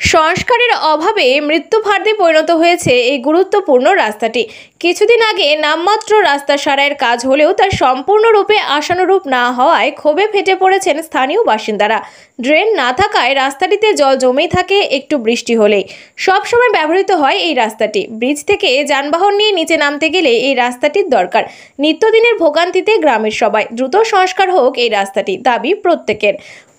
সংস্কারের অভাবে মৃত্যুফার্দে পরিণত হয়েছে এই গুরুত্বপূর্ণ রাস্তাটি। কিছুদিন আগে নামমাত্র রাস্তা সারাইয়ের কাজ হলেও তা সম্পূর্ণরূপে আশানুরূপ না হওয়ায় ক্ষোভে ফেটে পড়েছেন স্থানীয় বাসিন্দারা। ড্রেন না থাকায় রাস্তাটিতে জল জমেই থাকে একটু বৃষ্টি হলেই। সবসময় ব্যবহৃত হয় এই রাস্তাটি। ব্রিজ থেকে যানবাহন নিয়ে নিচে নামতে গেলে এই রাস্তাটির দরকার। নিত্যদিনের ভোগান্তিতে গ্রামের সবাই। দ্রুত সংস্কার হোক এই রাস্তাটি, দাবি প্রত্যেকের।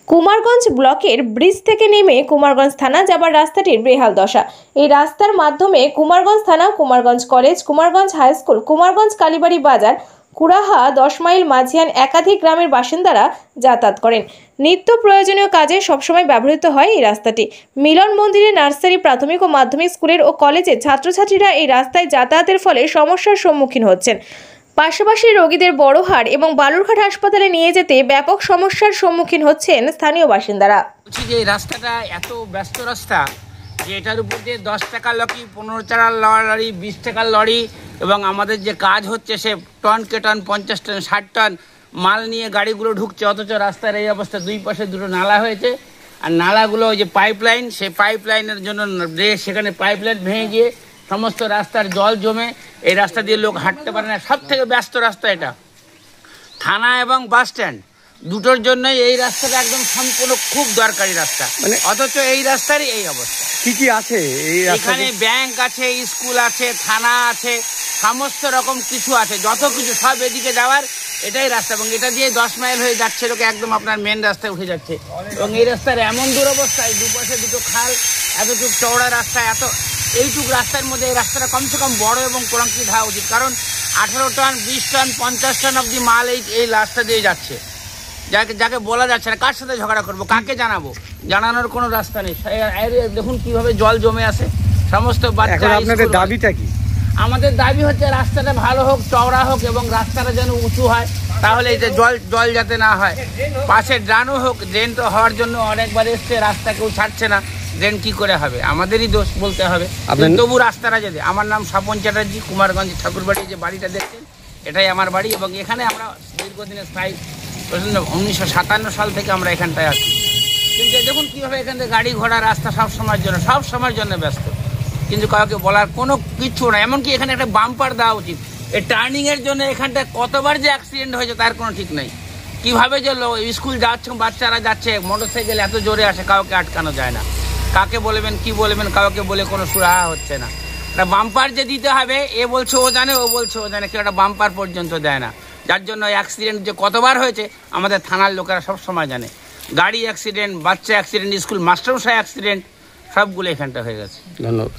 কুমারগঞ্জ ব্লকের ব্রিজ থেকে নেমে কুমারগঞ্জ থানা যাবার রাস্তাটির বেহাল দশা। এই রাস্তার মাধ্যমে কুমারগঞ্জ থানা, Kumarganj college, Kumarganj high school, Kumarganj Kalibari বাজার, কুড়াহা 10 মাইল মাঝিয়ান একাধিক গ্রামের বাসিন্দারা যাতায়াত করেন। নিত্য প্রয়োজনীয় কাজে সবসময় ব্যবহৃত হয় এই রাস্তাটি। মিলন মন্দিরে নার্সারি, প্রাথমিক ও মাধ্যমিক স্কুলের ও কলেজের ছাত্রছাত্রীরা এই রাস্তায় যাতায়াতের ফলে সমস্যার সম্মুখীন হচ্ছেন। পাশাপাশি রোগীদের বড়হাট এবং বালুরঘাট হাসপাতালে নিয়ে যেতে ব্যাপক সমস্যার সম্মুখীন হচ্ছেন স্থানীয় বাসিন্দারা। বলছি যে এই রাস্তাটা এত ব্যস্ত রাস্তা যে এটার উপর দিয়ে 10 টাকার লরি, 15 টাকার লরি, 20 টাকার লরি এবং আমাদের যে কাজ হচ্ছে সে টন কে টন, 50 টন, 60 টন মাল নিয়ে গাড়িগুলো ঢুকছে। অথচ রাস্তার এই অবস্থা, দুই পাশে দুটো নালা হয়েছে আর নালাগুলো যে পাইপলাইন, সেই পাইপলাইনের জন্য সেখানে পাইপলাইন ভেঙে গিয়ে সমস্ত রাস্তার জল জমে এই রাস্তা দিয়ে লোক হাঁটতে পারে না। সব থেকে ব্যস্ত রাস্তা এটা। থানা এবং বাস স্ট্যান্ড দুটোর জন্যই এই রাস্তাটা একদম সম্পূর্ণ খুব দরকারি রাস্তা, অথচ এই রাস্তারই এই অবস্থা। কি কি আছে এখানে? ব্যাংক আছে, স্কুল আছে, থানা আছে, সমস্ত রকম কিছু আছে, যত কিছু সব এদিকে যাওয়ার এটাই রাস্তা। এবং এটা দিয়ে 10 মাইল হয়ে যাচ্ছে লোকে, একদম আপনার মেন রাস্তায় উঠে যাচ্ছে। এবং এই রাস্তার এমন দুরবস্থায়, দুপাশে দুটো খাল, এতটুকু চওড়া রাস্তা, এইটুক রাস্তার মধ্যে এই রাস্তাটা কমসে কম বড় এবং কংক্রিট হওয়া উচিত। কারণ 18 টন, 20 টন, 50 টন অব্দি মাল এই রাস্তা দিয়ে যাচ্ছে, যাকে বলা যাচ্ছে না। কার সাথে ঝগড়া করবো, কাকে জানাবো? জানানোর কোনো রাস্তা নেই। দেখুন কিভাবে জল জমে আসে সমস্ত বাচ্চা। আপনাদের দাবিটা কি? আমাদের দাবি হচ্ছে রাস্তাটা ভালো হোক, চওড়া হোক এবং রাস্তাটা যেন উঁচু হয়, তাহলে এই যে জল যাতে না হয়। পাশে ড্রেনও হোক। ড্রেন তো হওয়ার জন্য অনেকবার এসছে, রাস্তা কেউ ছাড়ছে না। ড্রেন কি করে হবে? আমাদেরই দোষ বলতে হবে। তবু রাস্তাটা যদি। আমার নাম স্বপন চ্যাটার্জি, কুমারগঞ্জ ঠাকুরবাড়ি যে বাড়িটা দেখছেন এটাই আমার বাড়ি। এবং এখানে আমরা দীর্ঘদিনের স্থায়ী 1957 সাল থেকে আমরা এখানটায় আছি। কিন্তু দেখুন কীভাবে এখান থেকে গাড়ি ঘোড়া রাস্তা সব সময়ের জন্য ব্যস্ত, কিন্তু কাউকে বলার কোনো কিছু না। এমনকি এখানে একটা বাম্পার দেওয়া উচিত। এই টার্নিংয়ের জন্য এখানটায় কতবার যে অ্যাক্সিডেন্ট হয়েছে তার কোনো ঠিক নেই। কীভাবে যে স্কুল যাচ্ছে, বাচ্চারা যাচ্ছে, মোটরসাইকেল এত জোরে আসে, কাউকে আটকানো যায় না। কাকে বলবেন, কি বলবেন, কাউকে বলে কোনো সুরাহা হচ্ছে না। একটা বাম্পার যে দিতে হবে, এ বলছে ও জানে, ও বলছে ও জানে, কেউ একটা বাম্পার পর্যন্ত দেয় না। যার জন্য অ্যাক্সিডেন্ট যে কতবার হয়েছে আমাদের থানার লোকেরা সব সময় জানে। গাড়ি অ্যাক্সিডেন্ট, বাচ্চা অ্যাক্সিডেন্ট, স্কুল মাস্টারমশাই অ্যাক্সিডেন্ট, সবগুলো এখানটা হয়ে গেছে। ধন্যবাদ।